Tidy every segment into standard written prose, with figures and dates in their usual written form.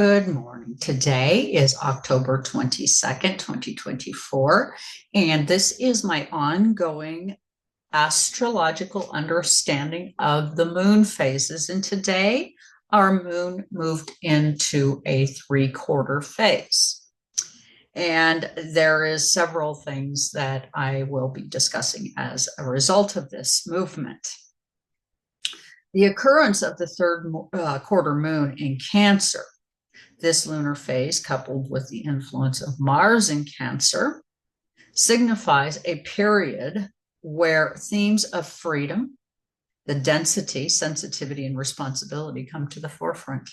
Good morning. Today is October 22nd, 2024, and this is my ongoing astrological understanding of the moon phases. And today, our moon moved into a three-quarter phase. And there is several things that I will be discussing as a result of this movement. The occurrence of the third quarter moon in Cancer. This lunar phase, coupled with the influence of Mars in Cancer, signifies a period where themes of freedom, the density, sensitivity, and responsibility come to the forefront.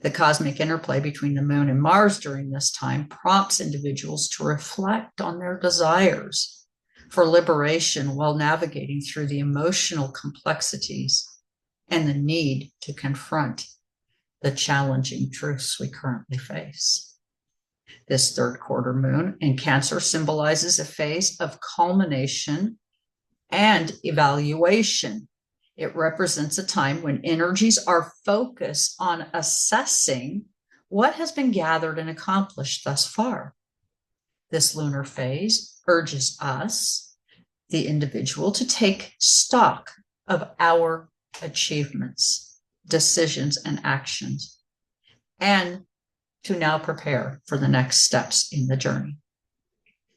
The cosmic interplay between the moon and Mars during this time prompts individuals to reflect on their desires for liberation while navigating through the emotional complexities and the need to confront the challenging truths we currently face. This third quarter moon in Cancer symbolizes a phase of culmination and evaluation. It represents a time when energies are focused on assessing what has been gathered and accomplished thus far. This lunar phase urges us, the individual, to take stock of our achievements, decisions, and actions, and to now prepare for the next steps in the journey.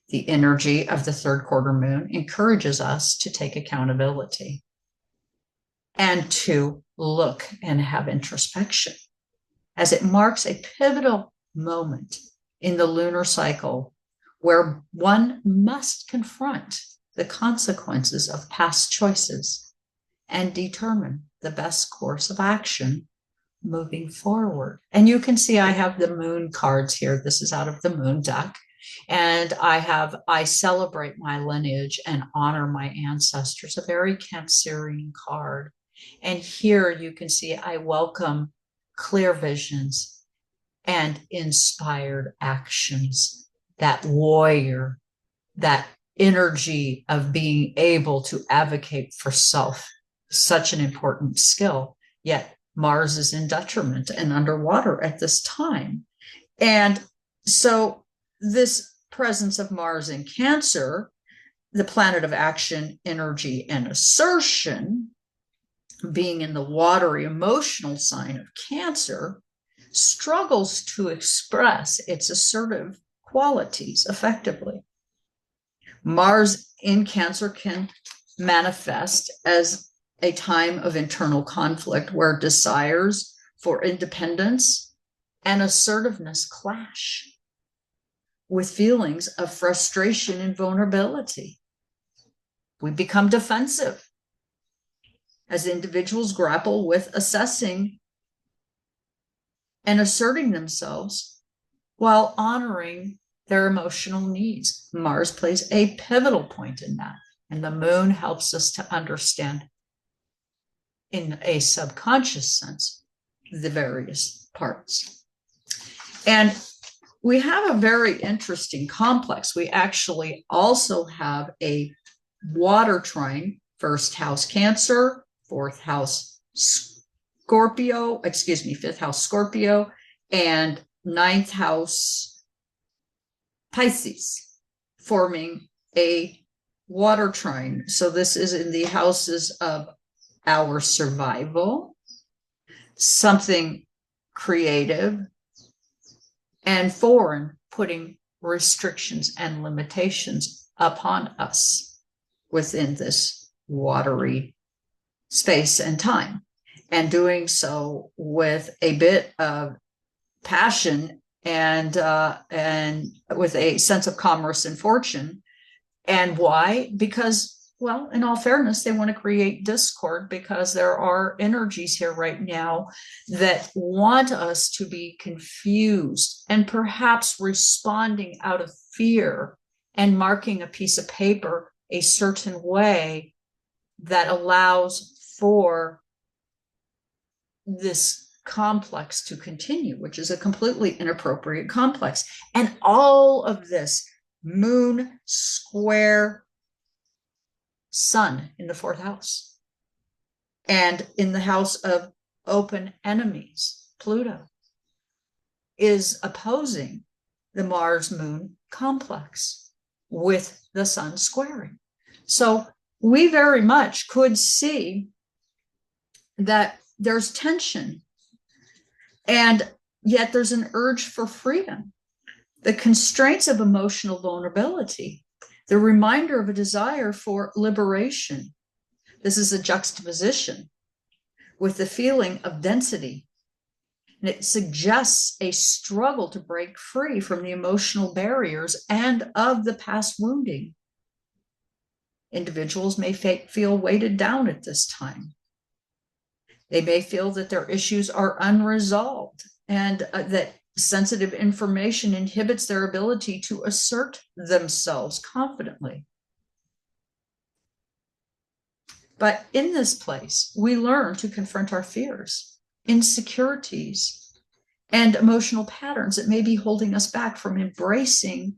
The energy of the third quarter moon encourages us to take accountability and to look and have introspection, as it marks a pivotal moment in the lunar cycle where one must confront the consequences of past choices and determine the best course of action moving forward. And you can see I have the moon cards here. This is out of the moon deck. And I celebrate my lineage and honor my ancestors, a very Cancerian card. And here you can see I welcome clear visions and inspired actions, that warrior, that energy of being able to advocate for self, such an important skill, yet Mars is in detriment and underwater at this time. And so this presence of Mars in Cancer, the planet of action, energy, and assertion, being in the watery emotional sign of Cancer, struggles to express its assertive qualities effectively. Mars in Cancer can manifest as a time of internal conflict where desires for independence and assertiveness clash with feelings of frustration and vulnerability. We become defensive as individuals grapple with assessing and asserting themselves while honoring their emotional needs. Mars plays a pivotal point in that, and the moon helps us to understand in a subconscious sense the various parts. And we have a very interesting complex. We actually also have a water trine, first house Cancer, fifth house Scorpio, and ninth house Pisces, forming a water trine. So this is in the houses of our survival, something creative, and foreign, putting restrictions and limitations upon us within this watery space and time, and doing so with a bit of passion and with a sense of commerce and fortune. And why? Because, well, in all fairness, they want to create discord because there are energies here right now that want us to be confused and perhaps responding out of fear and marking a piece of paper a certain way that allows for this complex to continue, which is a completely inappropriate complex. And all of this moon square sun in the fourth house, and in the house of open enemies, Pluto, is opposing the Mars-Moon complex with the Sun squaring. So we very much could see that there's tension, and yet there's an urge for freedom. The constraints of emotional vulnerability, the reminder of a desire for liberation. This is a juxtaposition with the feeling of density. And it suggests a struggle to break free from the emotional barriers and of the past wounding. Individuals may feel weighted down at this time. They may feel that their issues are unresolved and that sensitive information inhibits their ability to assert themselves confidently. But in this place, we learn to confront our fears, insecurities, and emotional patterns that may be holding us back from embracing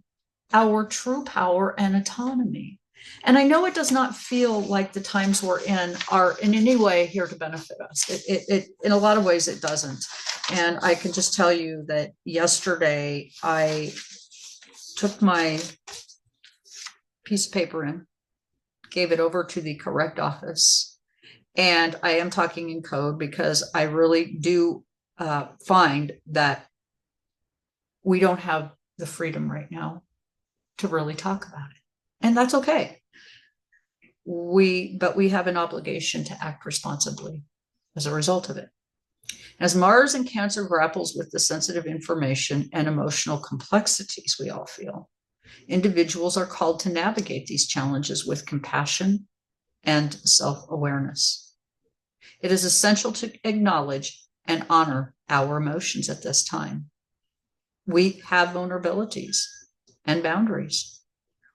our true power and autonomy. And I know it does not feel like the times we're in are in any way here to benefit us. It in a lot of ways, it doesn't. And I can just tell you that yesterday I took my piece of paper in, gave it over to the correct office. And I am talking in code because I really do find that we don't have the freedom right now to really talk about it. And that's okay. But we have an obligation to act responsibly as a result of it. As Mars in Cancer grapples with the sensitive information and emotional complexities we all feel, individuals are called to navigate these challenges with compassion and self-awareness. It is essential to acknowledge and honor our emotions at this time. We have vulnerabilities and boundaries,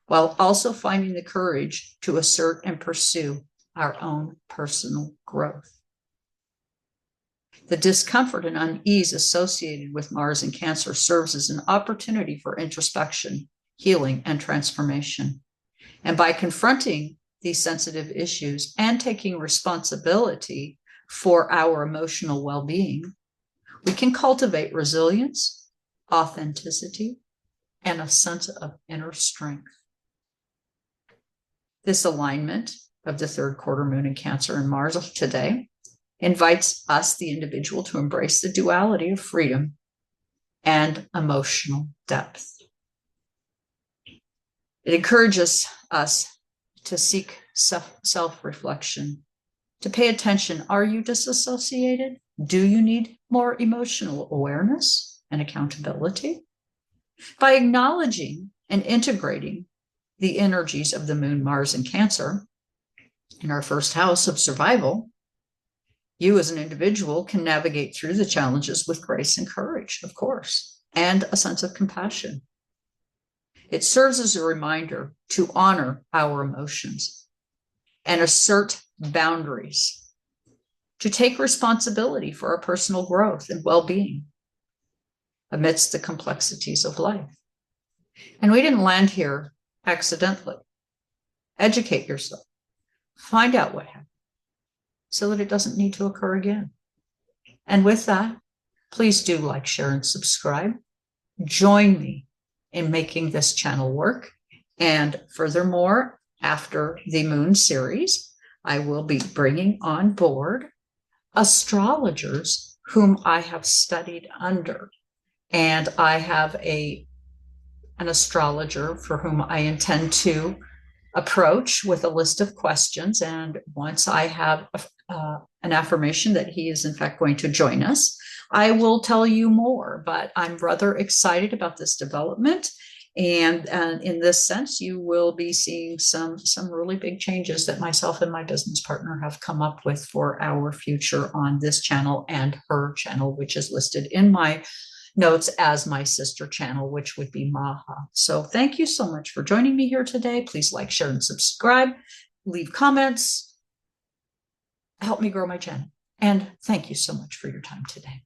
while also finding the courage to assert and pursue our own personal growth. The discomfort and unease associated with Mars in Cancer serves as an opportunity for introspection, healing, and transformation. And by confronting these sensitive issues and taking responsibility for our emotional well-being, we can cultivate resilience, authenticity, and a sense of inner strength. This alignment of the third quarter moon in Cancer and Mars today invites us, the individual, to embrace the duality of freedom and emotional depth. It encourages us to seek self-reflection, to pay attention. Are you disassociated? Do you need more emotional awareness and accountability? By acknowledging and integrating the energies of the moon, Mars, and Cancer in our first house of survival, you as an individual can navigate through the challenges with grace and courage, of course, and a sense of compassion. It serves as a reminder to honor our emotions and assert boundaries, to take responsibility for our personal growth and well-being amidst the complexities of life. And we didn't land here accidentally. Educate yourself. Find out what happened so that it doesn't need to occur again. And with that, please do like, share, and subscribe. Join me in making this channel work. And furthermore, after the Moon series, I will be bringing on board astrologers whom I have studied under. And I have an astrologer for whom I intend to approach with a list of questions. And once I have an affirmation that he is in fact going to join us, I will tell you more. But I'm rather excited about this development. And in this sense, you will be seeing some really big changes that myself and my business partner have come up with for our future on this channel and her channel, which is listed in my notes as my sister channel, which would be Maha. So thank you so much for joining me here today. Please like, share, and subscribe. Leave comments. Help me grow my channel. And thank you so much for your time today.